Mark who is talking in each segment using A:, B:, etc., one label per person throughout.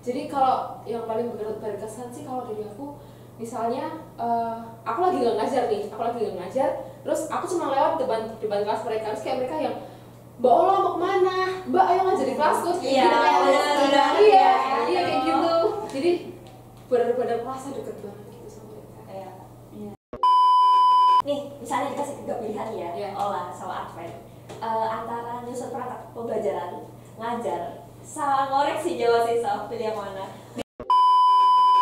A: Jadi kalau yang paling berkesan sih kalau dari aku, misalnya aku lagi nggak ngajar, terus aku cuma lewat depan kelas mereka, terus kayak mereka yang Mbak Ola mau kemana? Mbak ayo ngajar di kelasku. Iya, kayak gitu. Jadi benar-benar merasa deket banget gitu sama mereka.
B: Iya. Nih, misalnya dikasih 3 pilihan ya, Ola sama Advent, antara nyusun perangkat pembelajaran, ngajar, sama ngoreksi Jawa Siswa, pilih yang mana?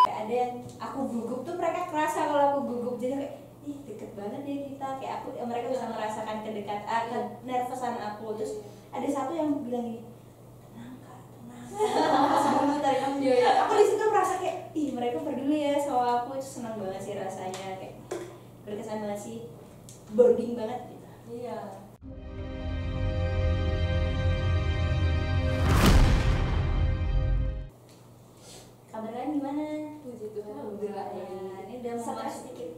B: Ada yang aku gugup tuh mereka kerasa kalau aku gugup, jadi kayak ih deket banget ya kita, kayak aku mereka bisa merasakan nervousan aku. Terus ada satu yang bilang gini, tenang sebelum tarik kamu. Aku di situ merasa kayak ih mereka peduli ya sama aku, itu senang banget sih rasanya, kayak berkesan banget sih, bonding banget gitu. Iya. Kabar kalian gimana?
A: Puji Tuhan, alhamdulillah.
B: Ini udah mau masuk sedikit.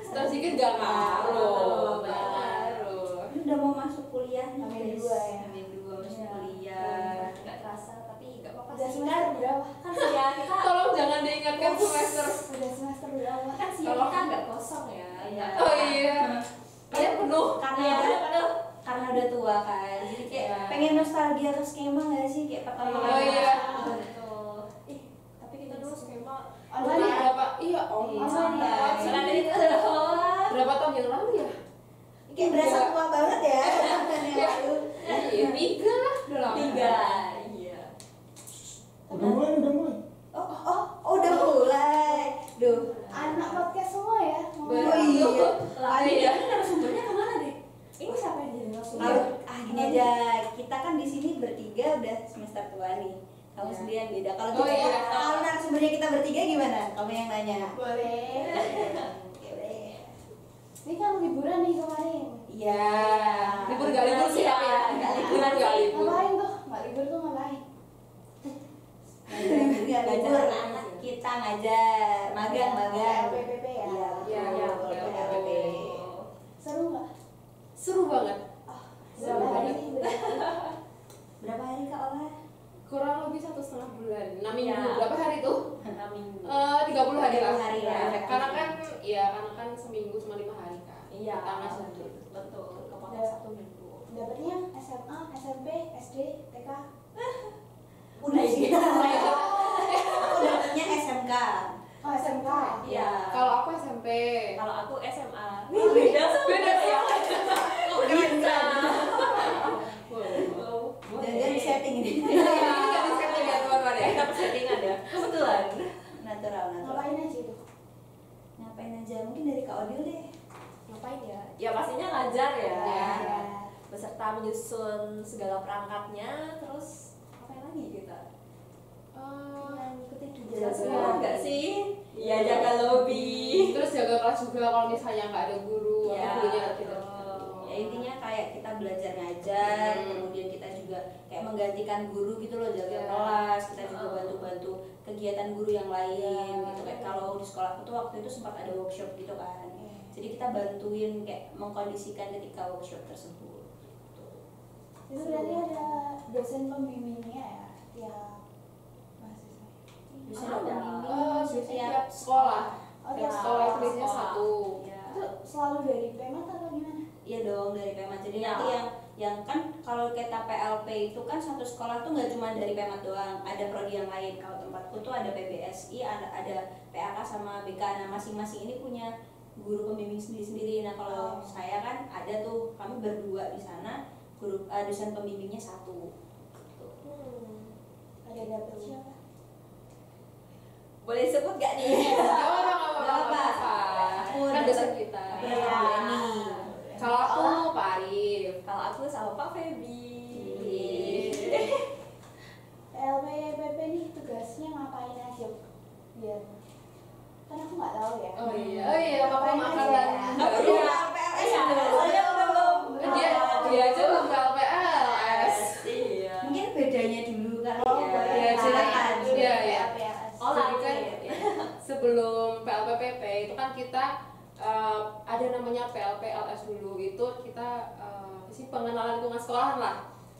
A: Setelah sedikit gak ngaruh.
B: Ini udah mau masuk kuliah nih.
C: Amin 2 ya.
B: Amin 2 masuk kuliah. Gak terasa tapi gak apa-apa
C: Udah
B: sih
C: semester berapa?
B: kan ya kita.
A: Tolong jangan diingatkan semester.
C: Udah semester berapa?
B: Kan sih kita nggak kosong ya.
A: Oh iya. Kalian penuh.
B: Karena udah tua kan. Jadi kayak pengen nostalgia ke skema nggak sih, kayak pertama kali.
A: Oh iya.
B: Tapi kita dulu skema
C: Online ya?
A: Berapa? Iya, online.
B: Karena itu adalah
A: Berapa tahun yang lalu ya?
C: Kayak berasa tua banget ya.
A: Iya, 3 lah, udah lama.
B: 3. Iya.
D: Udah mulai.
C: Udah mulai.
B: Duh.
C: Anak podcast semua ya.
A: Baru.
B: Iya. Ini narasumbernya kemana deh? Ini siapa yang jadi narasumber?
C: Gini aja, kita kan di sini bertiga udah semester tua nih. Kamu sendirian beda. Kalau
A: Oh,
C: kita,
A: iya.
C: kalau narasumbernya kita bertiga gimana? Kamu yang nanya.
A: Boleh.
C: Boleh. Ini kan liburan nih kemarin.
B: Iya.
A: Libur gak libur sih tapi ya.
B: Nggak
A: Liburan gak libur.
C: Ngapain tuh? Nggak libur tuh ngapain?
B: Nggak
C: libur.
B: anak kita ngajar, magang.
C: LPPP ya.
A: Iya,
C: LPPP. Seru nggak?
A: Seru banget.
C: Berapa hari sih?
B: Berapa hari Kak Ola?
A: Kurang lebih 1,5 bulan. 6 minggu.
B: Ya.
A: Berapa hari tuh?
B: 6 minggu.
A: 30 hari lah.
B: 30 hari ya,
A: Karena kan seminggu cuma 5 hari kan.
B: Iya.
A: Kita ngajar dulu.
B: Betul. Kepotong 1 minggu.
C: Dapatnya SMA, SMP, SD, TK.
B: Udah sih.
C: Aku dapatnya SMK. Oh SMK.
B: Iya.
A: Kalau aku SMP.
B: Kalau aku SMA. Beda
A: ya.
B: Oh, bisa.
C: Dan di setting ini.
A: Kita di setting ya teman-teman ya.
B: Kita settingan ya. Kebetulan.
C: Natural. Ngapain aja itu? Ngapain aja? Mungkin dari Kak Odil deh.
B: Ngapain ya? Ya pastinya ngajar ya.
A: Ya.
B: Beserta menyusun segala perangkatnya, terus apa lagi kita?
C: Ngikutin
B: Jaga
C: kegiatan.
B: nggak sih? Iya, jaga lobby.
A: Terus jaga kelas juga kalau misalnya nggak ada guru
B: Ya,
A: atau gurunya kita.
C: Ya intinya kayak kita belajar ngajar, kemudian kita juga kayak menggantikan guru gitu loh, jaga
A: Ya.
C: kelas, kita juga bantu-bantu kegiatan guru yang lain gitu. Kayak kalau di sekolahku tuh waktu itu sempat ada workshop gitu kan. Jadi kita bantuin kayak mengkondisikan ketika workshop tersebut.
E: Itu berarti ada dosen pembimbingnya ya tiap mahasiswa.
C: Bisa
B: Ada.
C: setiap
A: sekolah.
E: Oh,
A: Tiap
E: tiap
A: sekolah itu
B: sekolah.
A: biasanya satu.
C: ya.
E: Itu selalu dari Pemat atau gimana?
C: Iya dong dari Pemat. Jadi
B: Ya.
C: nanti yang kan kalau kita PLP itu kan satu sekolah tuh nggak cuma dari Pemat doang, ada prodi yang lain. Kalau tempatku tuh ada PBSI, ada PAK sama BK. Nah masing-masing ini punya guru pembimbing sendiri-sendiri. Nah kalau saya kan ada tuh kami berdua di sana, guru dosen pembimbingnya satu. Gitu.
E: Ada dapet siapa?
B: Boleh sebut gak nih?
A: Gak
C: Gak
A: apa-apa.
C: Aku
A: Kan
C: dapet-
A: dosen kita.
C: Iya,
B: Ya.
C: ini.
A: Kalau aku Pak Arif.
B: Kalau aku sama Pak Feby.
E: LPPP nih tugasnya ngapain aja? Biar kan aku nggak tahu ya.
A: Oh iya, Bapak makanan
C: Aku
A: baru.
C: juga PLS
B: Iya,
C: dulu.
B: saya belum.
A: Dia aja belum PLPLS.
B: Iya.
C: Mungkin bedanya dulu kali
E: Oh,
C: ya.
A: iya,
C: Silakan.
A: Iya, iya.
E: PLPS.
B: Oh,
A: Jadi kan
B: ya.
A: sebelum PLPPP itu kan kita ada namanya PLPLS dulu, itu kita sih pengenalan lingkungan sekolahan lah.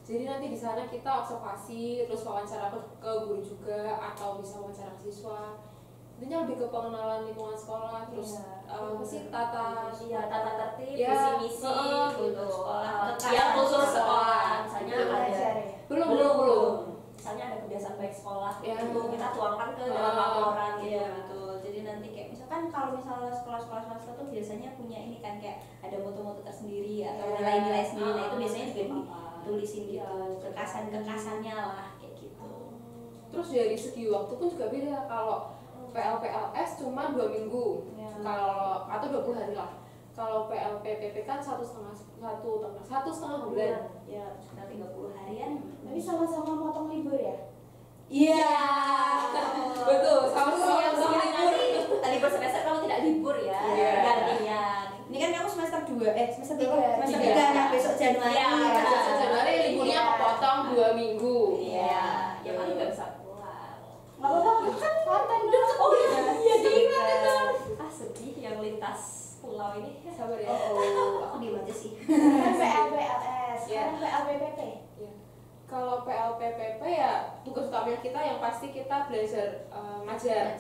A: Jadi nanti di sana kita observasi, terus wawancara ke guru juga, atau bisa wawancara ke siswa. Intinya lebih ke pengenalan lingkungan sekolah, terus apa sih tata
B: tertib,
A: ya,
B: visi misi
A: gitu.
B: sekolah, ya khusus sekolah. Misalnya ada belum. Misalnya ada kebiasaan baik sekolah,
A: Ya.
B: itu kita tuangkan ke dalam laporan gitu. Betul. Jadi nanti kayak misalkan kalau misalnya sekolah-sekolah swasta tuh biasanya punya ini kan kayak ada mutu-mutu tersendiri atau nilai-nilai sendiri. Nah itu biasanya juga ditulisin gitu, kekasannya lah kayak gitu.
A: Terus dari segi waktu pun juga beda. Kalau PLPLS cuma 2 minggu, kalau atau 20 hari lah. Kalau PLPPP kan satu setengah bulan.
B: Ya, sekitar 30 harian.
E: Tapi sama-sama motong libur ya?
B: Iya.
A: Betul, sama-sama
B: Siap,
A: motong
B: siap.
A: libur.
B: Nanti libur semester kamu tidak libur ya,
A: Iya.
B: gantian.
C: Ini kan kamu semester 2, semester
E: Tiga.
C: 3, semester
A: Tiga.
C: 3 yang besok Januari.
B: Iya.
A: Kan Januari liburnya kepotong 2 minggu.
B: Iya, ya paling nggak bisa pulang.
E: Nggak apa-apa, kan konten dong.
B: Oh iya,
E: diingat itu.
B: sedih yang lintas pulau ini.
A: Sabar ya.
C: Oh, aku diem aja sih.
E: Kan PLPLS,
A: Iya.
E: kan PLPPP.
A: Ya. Kalau PLPPP ya tugas utamanya kita yang pasti kita belajar ngajar.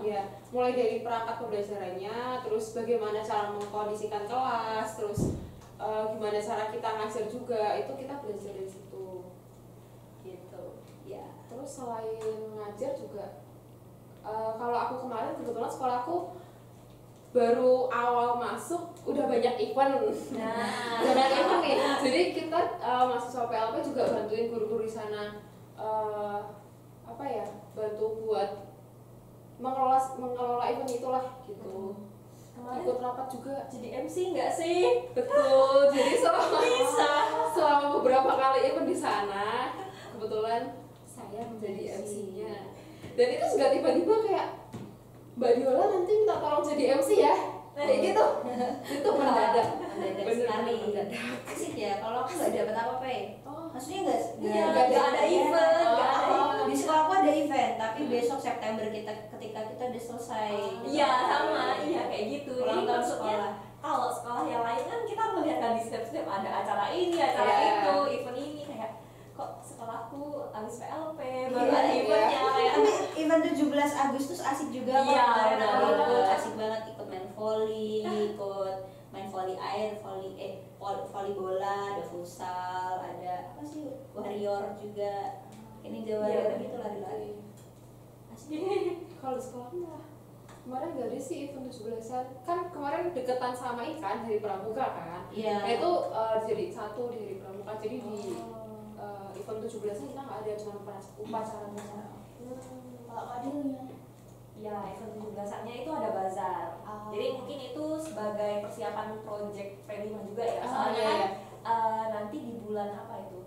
A: Ya, mulai dari perangkat pembelajarannya, terus bagaimana cara mengkondisikan kelas, terus gimana cara kita ngajar juga, itu kita belajar dari situ.
B: Gitu. Ya.
A: Terus selain ngajar juga, kalau aku kemarin kebetulan sekolahku baru awal masuk udah banyak event.
B: Nah,
A: Udah banyak event nih. Jadi kita mahasiswa PLP juga bantuin guru-guru di sana apa ya, bantu buat mengelola event itulah gitu.
B: kemarin
A: Ikut rapat juga.
B: jadi MC nggak sih?
A: Betul. Jadi
B: Bisa.
A: selama beberapa kali event di sana, kebetulan saya menjadi MC-nya. Dan itu juga tiba-tiba kayak, Mbak Diola nanti minta tolong jadi MC ya. Kayak gitu. Itu mendadak.
C: Mendadak
A: Bener,
C: sekali.
A: mendadak.
C: Asik ya, kalau aku nggak dapat apa-apa ya.
A: Oh,
C: Maksudnya nggak
B: Iya, nggak ada event, nggak ada event.
C: Di sekolah aku ada event, tapi besok September ketika kita udah selesai. gitu.
B: Iya sama, iya kayak gitu. Jadi
C: Ulang tahun
B: maksudnya
C: sekolah.
B: kalau sekolah yang lain kan kita melihat kan di step-step ada acara ini, acara
A: Iya.
B: itu, event ini kayak kok sekolahku habis PLP baru
C: Iya,
B: ada
A: iya.
B: eventnya kayak
C: Tapi event 17 Agustus asik juga kok.
B: Iya,
C: Kemarin
B: benar
C: aku ikut,
B: banget.
C: asik banget ikut main volley, ikut main volley air, volley bola, ada futsal, ada apa sih warrior juga. Ini Jawa
B: Iya,
C: Warrior gitu lari-lari. Asik.
A: kalau di sekolah enggak. Kemarin gak ada sih event 17-an. Kan kemarin deketan sama ini kan dari Pramuka kan.
C: Iya.
A: Nah itu jadi satu dari Pramuka. Jadi di event 17-an kita nggak ada, cuma upacara biasa.
E: Kalau Kadilnya,
B: ya event 17-annya itu ada bazar.
E: Oh.
B: Jadi mungkin itu sebagai persiapan project P5 juga ya.
A: Oh,
B: Soalnya
A: iya,
B: kan nanti di bulan apa itu?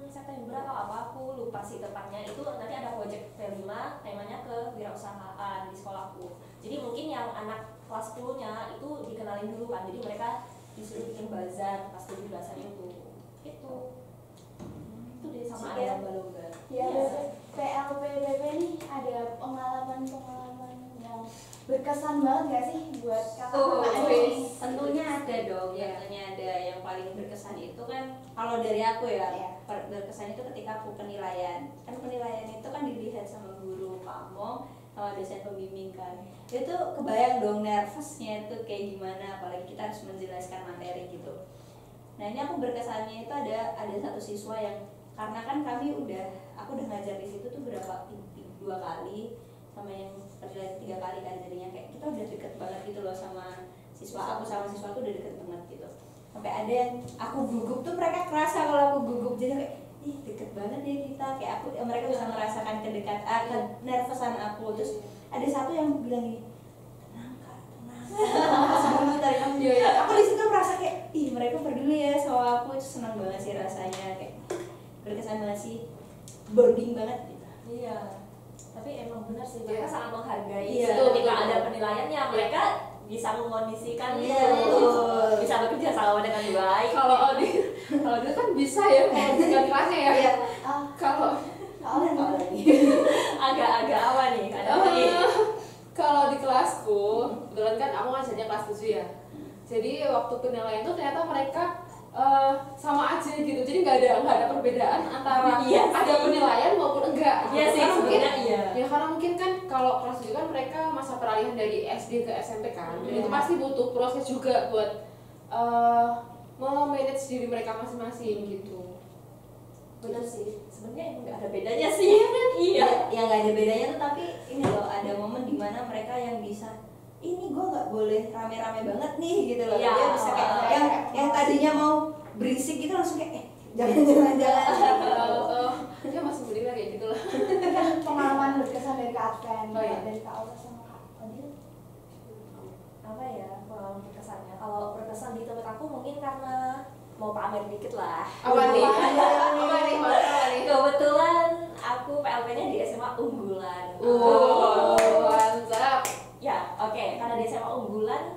B: September atau apa aku lupa sih tepatnya. Itu nanti ada project P5 temanya kewirausahaan di sekolahku. Jadi mungkin yang anak kelas 10-nya itu dikenalin dulu kan. Jadi mereka disuruh bikin bazar pas 17-an itu. Itu deh sama ada
E: Iya.
B: lomba-lomba.
E: ya PLPPP nih ada pengalaman yang berkesan banget gak sih buat kakak-kakak ini?
C: Tentunya ada dong,
B: Iya.
C: tentunya ada. Yang paling berkesan itu kan kalau dari aku ya,
E: Iya.
C: berkesan itu ketika aku penilaian. Kan penilaian itu kan dilihat sama guru pamong, sama dosen pembimbing kan. Itu kebayang dong nervousnya itu kayak gimana, apalagi kita harus menjelaskan materi gitu. Nah ini aku berkesannya itu ada satu siswa yang karena kan aku udah ngajar di situ tuh 2 kali sama yang penilaian 3 kali kan, jadinya kayak kita udah deket banget gitu loh sama siswa aku udah deket banget gitu. Sampai ada yang aku gugup tuh mereka kerasa kalau aku gugup, jadi kayak ih deket banget ya kita, kayak mereka bisa merasakan nervousan aku. Terus ada satu yang bilang gini, tenang kak, tenang sebelum tarik kamu. Aku di situ merasa kayak ih mereka peduli ya sama aku, itu senang banget sih rasanya, kayak berkesan banget sih, bonding banget gitu.
B: Iya, tapi emang benar sih mereka sangat menghargai.
C: Iya,
B: Ketika
C: betul.
B: ada penilaiannya, mereka bisa mengkondisikan
C: Iya,
B: itu,
C: betul.
B: bisa bekerja sama dengan baik.
A: Kalau dia kan bisa ya dengan kelasnya ya.
C: Iya.
A: Kalau
B: Agak-agak apa nih? Ada apa nih?
A: kalau di kelasku, kebetulan kan aku ngajarnya kelas 7 ya. Jadi waktu penilaian itu ternyata mereka sama aja gitu, jadi nggak ada perbedaan antara
B: Iya
A: ada
B: sih.
A: penilaian maupun enggak.
B: Iya sih,
A: Karena mungkin
B: sebenarnya iya.
A: ya karena mungkin kan kalau kelas 7 kan mereka masa peralihan dari SD ke SMP kan, dan itu pasti butuh proses juga buat memanage diri mereka masing-masing gitu.
B: Bener sih, sebenarnya nggak ada bedanya sih. Iya. Yang nggak ada bedanya tuh, tapi ini loh, ada momen dimana mereka yang bisa, ini gue nggak boleh rame-rame banget nih gitu loh.
C: Iya.
B: Dia bisa kayak yang tadinya mau berisik gitu langsung kayak jangan.
A: Ya masih beli kayak gitu lah.
E: Kan pengalaman berkesan dari Kak Adven,
A: Oh, iya.
E: dari Kak Aura sama Kak Odil.
C: Apa ya pengalaman berkesannya? Kalau berkesan di tempat aku mungkin karena mau pamer dikit lah.
A: Apa nih? Apa nih?
C: Kebetulan aku PLP-nya di SMA unggulan.
A: Mantap.
C: Ya, oke. Karena di SMA unggulan,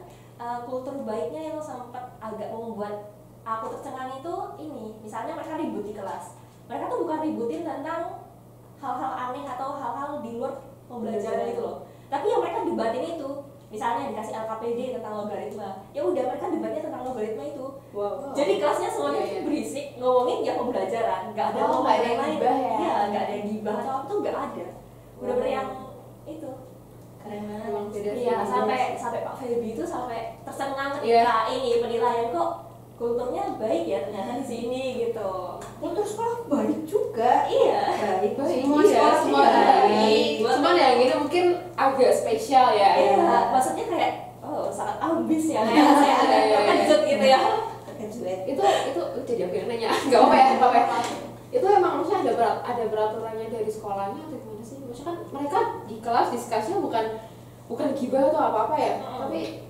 C: kultur baiknya yang sempat agak membuat aku tercengang itu ini. Misalnya mereka ribut di kelas. Mereka tuh bukan ributin tentang hal-hal aneh atau hal-hal di luar pembelajaran gitu loh. Tapi yang mereka debatin itu, misalnya dikasih LKPD tentang logaritma, ya udah mereka debatnya tentang logaritma itu.
B: Wow.
C: Jadi kelasnya semuanya berisik ngomongin ya pembelajaran, nggak ada
E: Oh, nggak ada yang
C: lain.
E: gibah ya?
C: Iya, nggak ada yang gibah atau apa tuh nggak ada. Bener-bener yang itu.
B: Keren banget.
A: Emang beda sih.
C: Iya, sampai Pak Febi itu sampai tercengang
A: Iya.
C: ketika ini penilaian kok kulturnya baik ya ternyata di sini gitu.
B: Kultur sekolah baik juga.
C: Iya.
B: Baik.
A: Baik,
B: Semua
A: iya,
B: sekolah
A: semua
B: sih
A: baik. Cuman yang ini mungkin agak spesial ya.
C: Iya, maksudnya kayak sangat ambis ya kayak saya agak terkejut gitu ya.
B: Terkejut.
A: Itu jadi aku yang nanya. Enggak apa-apa ya, nggak apa-apa. Itu emang maksudnya ada peraturannya dari sekolahnya atau gimana sih? Maksudnya kan mereka di kelas diskusinya bukan gibah atau apa-apa ya, tapi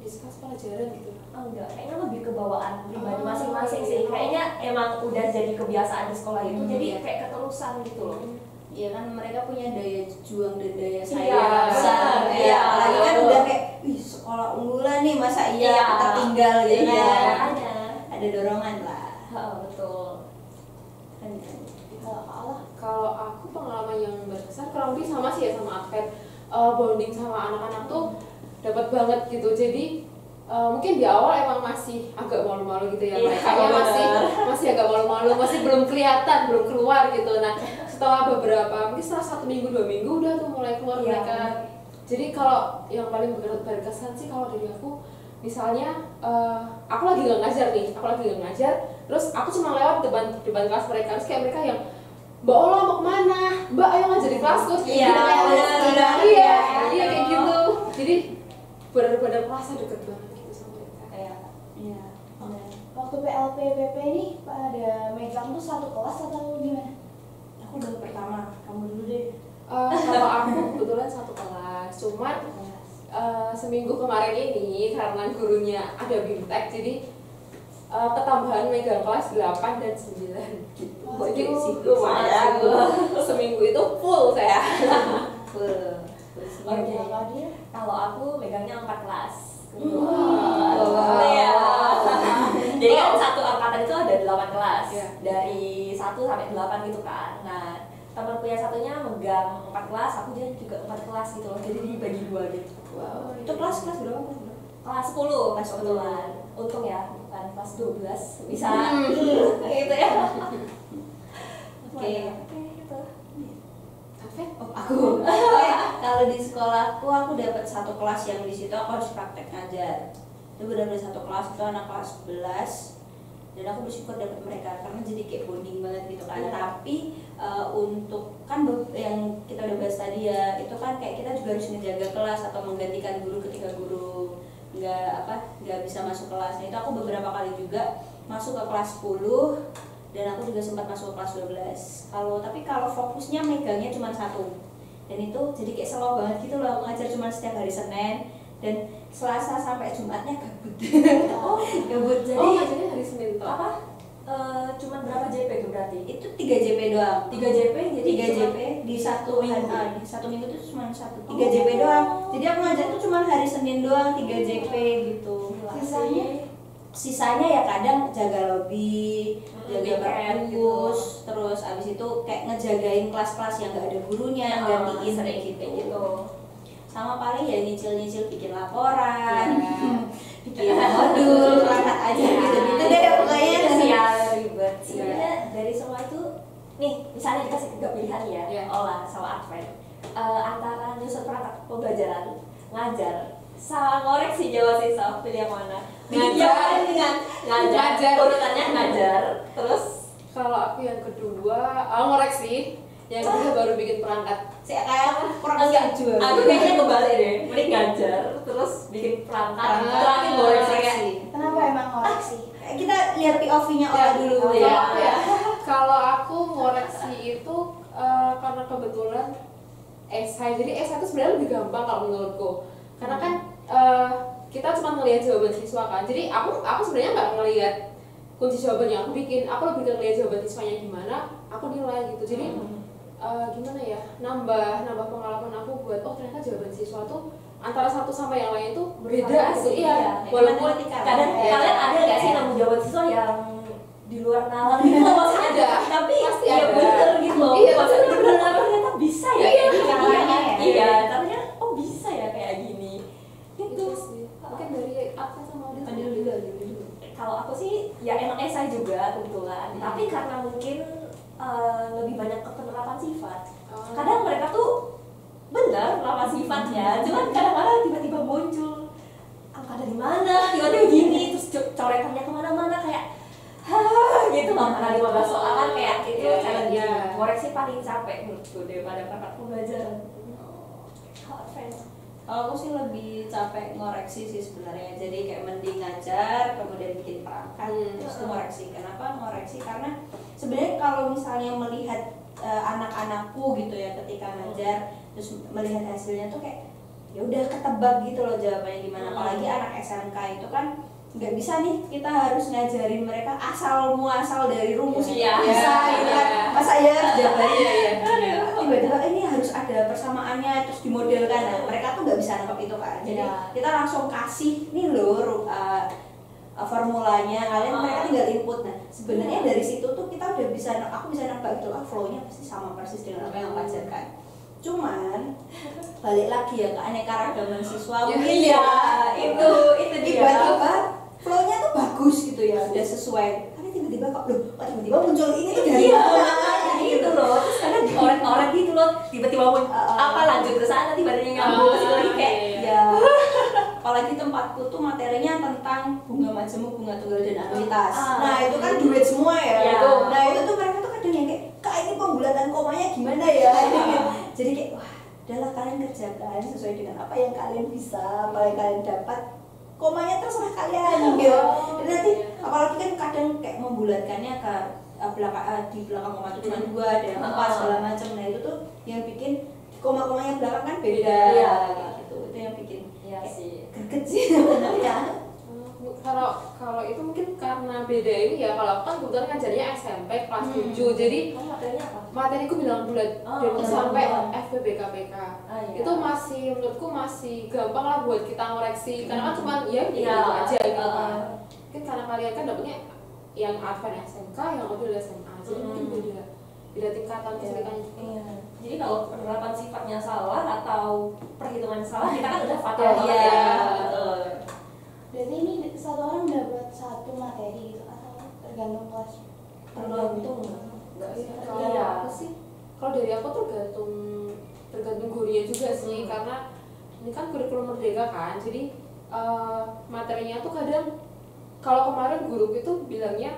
A: diskus pelajaran gitu.
C: Oh, enggak, kayaknya lebih ke bawaan pribadi
A: Oh,
C: masing-masing
A: iya.
C: sih. Kayaknya emang udah jadi kebiasaan di sekolah itu, jadi
B: iya.
C: kayak keterusan gitu loh.
B: Iya kan mereka punya daya juang dan daya saing
C: Iya,
B: yang besar.
C: benar.
B: Iya. Apalagi kan udah kayak, wih sekolah unggulan nih masa iya kita tinggal gitu
C: Iya,
B: kan.
C: makanya.
B: Ada dorongan lah.
C: Betul.
B: Kan.
E: Kalau Kak Aura,
A: Kalau aku pengalaman yang berkesan kurang lebih sama sih ya sama Adven. Bonding sama anak-anak tuh dapat banget gitu. Jadi mungkin di awal emang masih agak malu-malu gitu ya,
C: Iya,
A: mereka masih agak malu-malu, masih belum kelihatan, belum keluar gitu. Nah setelah mungkin setelah 1 minggu 2 minggu udah tuh mulai keluar
C: Iya.
A: mereka. Jadi kalau yang paling berkesan sih kalau dari aku, misalnya aku lagi nggak ngajar, terus aku cuma lewat depan kelas mereka, terus kayak mereka yang Mbak Ola mau kemana? Mbak ayo ngajar di kelasku.
C: Iya, benar.
A: Iya, kayak gitu. Jadi benar-benar merasa deket banget gitu sama mereka.
C: Kayak
B: Iya. benar.
E: waktu PLP PP ini pada megang tuh satu kelas atau gimana?
B: Aku udah pertama, kamu dulu deh.
A: Kalau aku kebetulan satu kelas, cuman seminggu kemarin ini karena gurunya ada bimtek, jadi ketambahan megang kelas 8 dan 9 gitu. Jadi lumayan. Seminggu itu full saya.
B: Full.
C: Oke.
E: Kalau dia
C: Kalau aku megangnya 4 kelas.
B: Wow.
C: Iya. Jadi kan satu angkatan itu ada 8 kelas.
A: Iya.
C: Dari 1 sampai 8 gitu kan. Nah, temanku yang satunya megang 4 kelas, aku juga 4 kelas gitu loh. Jadi dibagi 2 gitu.
B: Wow. Itu kelas berapa?
C: Kelas 10 kebetulan. Untung ya, bukan kelas 12. Bisa gitu ya.
B: Oke.
C: Gitu.
A: Adven?
B: Oh, aku. Kalau di sekolahku aku dapat satu kelas yang di situ aku harus praktek ngajar. Itu benar-benar satu kelas itu anak kelas 11 dan aku bersyukur dapat mereka karena jadi kayak bonding banget gitu kan.
C: Iya.
B: Tapi untuk kan yang kita udah bahas tadi ya, itu kan kayak kita juga harus menjaga kelas atau menggantikan guru ketika guru nggak bisa masuk kelas. Nah, itu aku beberapa kali juga masuk ke kelas 10 dan aku juga sempat masuk ke kelas 12. Tapi kalau fokusnya megangnya cuma satu. Dan itu jadi kayak slow banget gitu loh, aku ngajar cuma setiap hari Senin dan Selasa sampai Jumatnya gabut. Gabut. Jadi
A: Ngajarnya hari Senin toh?
C: Apa? Cuman berapa JP itu berarti?
B: itu 3 JP doang.
C: 3 JP jadi
B: 3
C: cuma
B: JP di satu
C: minggu.
B: hari, di satu minggu itu cuma 3 JP doang. Jadi aku ngajar tuh cuma hari Senin doang 3 JP gitu.
E: Sisanya?
B: Sisanya ya kadang jaga lobby, jaga
C: weekend
B: perpus, terus abis itu kayak ngejagain kelas-kelas yang gak ada gurunya, gantiin
C: sering
B: kayak
C: gitu.
B: gitu. Sama paling ya nyicil-nyicil bikin laporan.
C: bikin modul perangkat aja gitu deh pokoknya
B: sial ribet.
C: sebenarnya dari semua itu nih misalnya dikasih 3 pilihan ya olah sama Advent antara nyusun perangkat pembelajaran ngajar sama ngoreksi jawab siswa, pilih yang mana? Ngajar urutannya ngajar terus
A: Kalau aku yang kedua ngoreksi, yang kedua baru bikin perangkat.
C: saya kayak kurang setuju aku kayaknya kebalik deh, mending ngajar terus bikin perangkat terakhir ngoreksi kayak
E: Kenapa emang koreksi?
C: kita lihat POV-nya Ola dulu ya.
A: Kalau aku ngoreksi itu karena kebetulan esai. Jadi esai itu sebenarnya lebih gampang kalau menurutku. Karena kan kita cuma ngelihat jawaban siswa kan. Jadi aku sebenarnya nggak ngelihat kunci jawaban yang aku bikin. Aku lebih ke ngelihat jawaban siswanya gimana, aku nilai gitu. Jadi gimana ya? Nambah pengalaman aku buat ternyata jawaban siswa tuh antara satu sama yang lain tuh beda sih. Iya.
C: Walaupun kadang kalian ada nggak sih nemu jawaban siswa yang di luar nalar gitu maksudnya
A: ada,
C: tapi
A: pasti
C: ya
A: ada.
C: bener gitu loh
A: Iya,
C: maksudnya bener ternyata bisa ya kayak gini
E: caranya ya.
C: iya ternyata bisa ya kayak gini
A: Itu
C: gitu
A: sih. Mungkin dari apa sama Audrey?
C: Adil dulu. Kalau aku sih ya emang esai juga kebetulan tapi karena mungkin lebih banyak ke penerapan sifat kadang mereka tuh benar penerapan sifatnya cuman kadang-kadang tiba-tiba muncul angka dari mana tiba-tiba gini terus coretannya kemana-mana kayak gitu mana 15 soal kan kayak gitu challenge koreksi paling capek menurutku daripada perangkat pembelajaran.
B: Kalau aku sih lebih capek ngoreksi sih sebenarnya. Jadi kayak mending ngajar, kemudian bikin perangkat, terus itu ngoreksi. Kenapa ngoreksi? Karena sebenarnya kalau misalnya melihat anak-anakku gitu ya ketika ngajar, terus melihat hasilnya tuh kayak ya udah ketebak gitu loh jawabannya gimana. Apalagi anak SMK itu kan nggak bisa nih kita harus ngajarin mereka asal muasal dari rumus bisa gitu kan. Masa ya harus jawabannya tiba-tiba ini harus ada persamaannya terus dimodelkan. Nah, mereka tuh nggak bisa nangkep itu kan. Jadi kita langsung kasih nih loh formulanya, kalian mereka tinggal input. Nah sebenarnya dari situ tuh kita udah bisa, aku bisa nangkep gitu flow-nya pasti sama persis dengan apa yang aku ajarkan. Cuman balik lagi ya ke keanekaragaman siswa mungkin itu tiba-tiba flow-nya tuh bagus gitu ya, udah sesuai. Tapi tiba-tiba kok tiba-tiba muncul ini tuh dari mana gitu loh. Terus kadang diorek-orek gitu loh. Tiba-tiba apa lanjut ke sana tiba-tiba nyambung ke situ lagi kayak ya. Apalagi tempatku tuh materinya tentang bunga majemuk, bunga tunggal dan anuitas. Nah, itu kan duit semua ya. Nah, itu tuh mereka tuh kadang yang kayak, "Kak, ini pembulatan komanya gimana ya?" Jadi kayak wah, udahlah kalian kerjakan sesuai dengan apa yang kalian bisa, apa yang kalian dapat. Komanya terserah kalian gitu. Dan nanti apalagi kan kadang kayak membulatkannya ke di belakang koma itu cuma 2 ada yang 4 segala macam. Nah itu tuh yang bikin koma-komanya belakang kan beda gitu. Itu yang bikin greget sih sebenarnya.
A: Kalau itu mungkin karena beda ini ya. Kalau aku kan kebetulan ngajarnya SMP kelas 7. Jadi
C: materinya apa?
A: materiku bilang bulat dari sampai FPB KPK. Itu masih menurutku masih gampang lah buat kita ngoreksi karena kan cuma gitu aja gitu kan. Mungkin karena kalian kan dapetnya yang Advent SMK, yang udah SMA. Jadi mungkin beda tingkatan kesulitannya.
C: Jadi kalau penerapan sifatnya salah atau perhitungan salah kita kan udah fatal banget
B: Iya.
E: Berarti ini satu orang dapat satu materi gitu atau tergantung kelas?
C: tergantung
A: Kalau aku sih, kalau dari aku tergantung gurunya juga sih, karena ini kan kurikulum merdeka kan, jadi materinya tuh kadang kalau kemarin guru itu bilangnya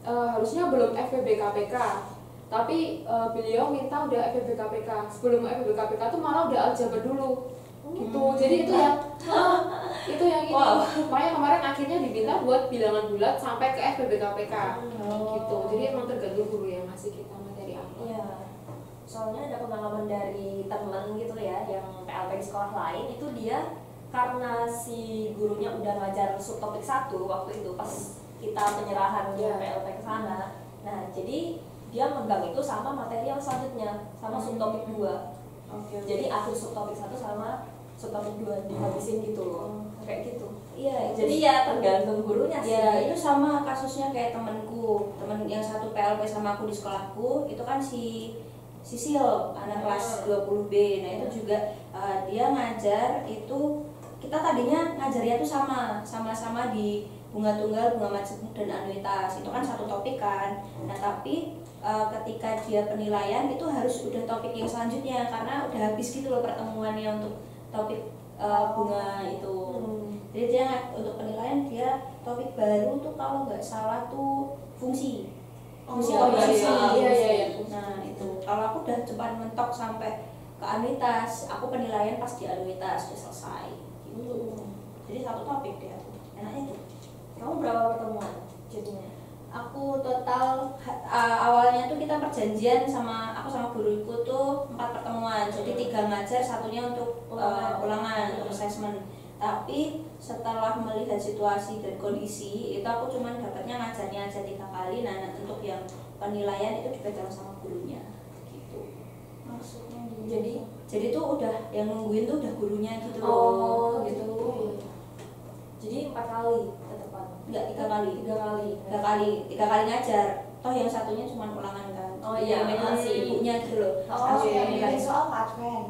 A: harusnya belum FPB KPK, tapi beliau minta udah FPB KPK. Sebelum FPB KPK tuh malah udah aljabar dulu gitu. Jadi itu yang ini makanya kemarin akhirnya diminta buat bilangan bulat sampai ke FPB KPK gitu. Jadi emang tergantung guru yang ngasih kita materi apa.
C: Iya. Soalnya ada pengalaman dari temen gitu ya yang PLP di sekolah lain, itu dia karena si gurunya udah ngajar subtopik 1 waktu itu pas kita penyerahan PLP ke sana. Nah, jadi dia megang itu sama materi yang selanjutnya, sama subtopik 2. Jadi akhir subtopik 1 sama subtopik 2 dihabisin gitu loh. Kayak gitu.
B: Iya,
C: Jadi ya tergantung gurunya sih.
B: ya itu sama kasusnya kayak temen yang satu PLP sama aku di sekolahku itu kan si Sisil anak kelas 20B. Nah itu juga dia ngajar itu
C: kita tadinya ngajarnya tuh sama-sama di bunga tunggal, bunga majemuk dan anuitas. Itu kan satu topik kan. Nah, tapi ketika dia penilaian itu harus udah topik yang selanjutnya karena udah habis gitu loh pertemuannya untuk topik bunga itu. Jadi dia untuk penilaian dia topik baru tuh kalau nggak salah tuh fungsi. Fungsi organisasi.
A: Iya.
C: Nah, itu. Kalau aku udah cepat mentok sampai ke anuitas, aku penilaian pas di anuitas udah selesai gitu. Jadi satu topik deh aku. Enaknya tuh.
B: Kamu berapa pertemuan jadinya?
C: Aku total awalnya tuh kita perjanjian sama aku sama guruku tuh 4 pertemuan. Jadi 3 ngajar, satunya untuk ulangan untuk assessment. Tapi setelah melihat situasi dan kondisi itu aku cuman dapatnya ngajarnya aja 3 kali. Nah, untuk yang penilaian itu dipegang sama gurunya gitu.
E: Maksudnya
C: Jadi tuh udah yang nungguin tuh udah gurunya gitu loh.
B: Oh gitu. Jadi 4 kali ke depan.
C: Enggak, 3 kali.
B: 3 kali.
C: 3 kali ngajar. Toh yang satunya cuma ulangan kan.
B: Oh iya,
C: megang si ibunya gitu loh.
E: Oh,
C: Aku
E: yang
C: penilaian.
E: bikin soal Kak Adven.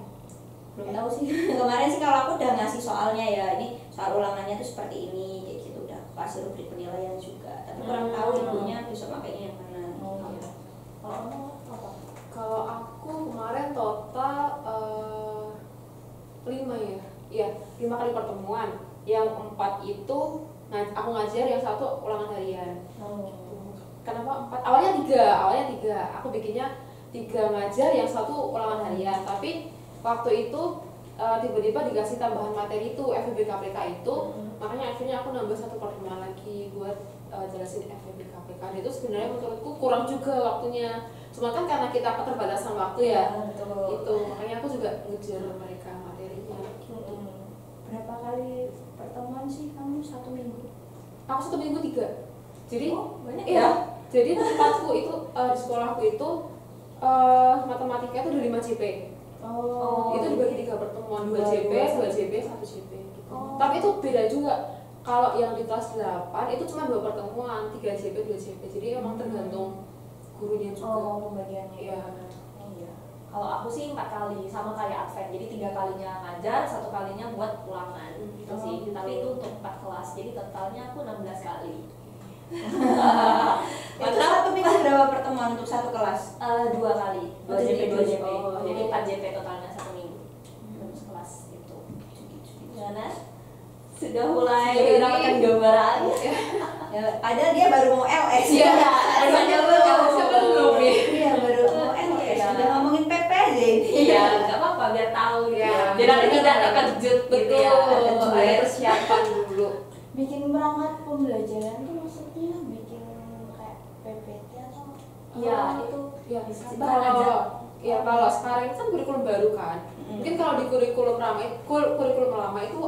C: Belum tahu sih. Kemarin sih kalau aku udah ngasih soalnya ya, ini soal ulangannya tuh seperti ini kayak gitu, udah aku kasih rubrik penilaian juga. Tapi kurang tahu ibunya besok makainya yang mana.
B: Oh iya. Kalau apa?
A: Kalau aku kemarin total 5 ya. Iya, 5 kali pertemuan. Yang 4 itu aku ngajar, yang 1 ulangan harian.
B: Oh.
A: Kenapa 4? Awalnya 3. Aku bikinnya 3 ngajar, yang 1 ulangan harian. Tapi waktu itu tiba-tiba dikasih tambahan materi itu FEB KPK itu, makanya akhirnya aku nambah 1 pertemuan lagi buat jelasin FEB KPK. Dan itu sebenarnya menurutku kurang juga waktunya. Cuma kan karena kita keterbatasan waktu ya,
B: Betul.
A: itu makanya aku juga ngejar mereka materinya.
C: Berapa kali pertemuan sih kamu 1 minggu?
A: Aku 1 minggu 3. Jadi
B: banyak
A: iya,
B: ya?
A: jadi tempatku itu di sekolahku itu matematika itu ada 5 JP.
B: Oh.
A: Itu dibagi 3 pertemuan, 2 JP, 2 JP, 1 JP gitu.
B: Oh.
A: Tapi itu beda juga. Kalau yang di kelas 8 itu cuma 2 pertemuan, 3 JP, 2 JP. Jadi emang tergantung gurunya juga.
B: Oh, pembagiannya.
A: Iya.
B: Oh iya. Kalau aku sih 4 kali, sama kayak Advent. Jadi 3 kalinya ngajar, 1 kalinya buat ulangan. Gitu sih.
A: gitu.
B: Tapi itu untuk 4 kelas. Jadi totalnya aku 16 kali.
C: Itu 1 minggu berapa pertemuan untuk 1 kelas?
B: 2 kali. 2 JP, 2 JP.
A: Oh.
B: Jadi 4 JP totalnya 1 minggu. Dalam sekelas gitu. Gimana? Sudah mulai
A: Jadi-
B: mendapatkan gambaran.
C: Ya, padahal dia baru mau LS.
A: Iya,
C: Rasanya
A: belum nih.
C: Iya, baru mau LS. Udah ngomongin PP aja ini.
B: Iya, nggak apa-apa biar tahu gitu.
A: Iya.
B: Biar nanti tidak terkejut gitu ya.
A: Betul, ada persiapan dulu.
E: Bikin perangkat pembelajaran tuh maksudnya bikin kayak PPT atau
B: Iya, itu
A: Ya,
B: bisa
A: kalau sekarang itu kan kurikulum baru kan. Mungkin kalau di kurikulum lama itu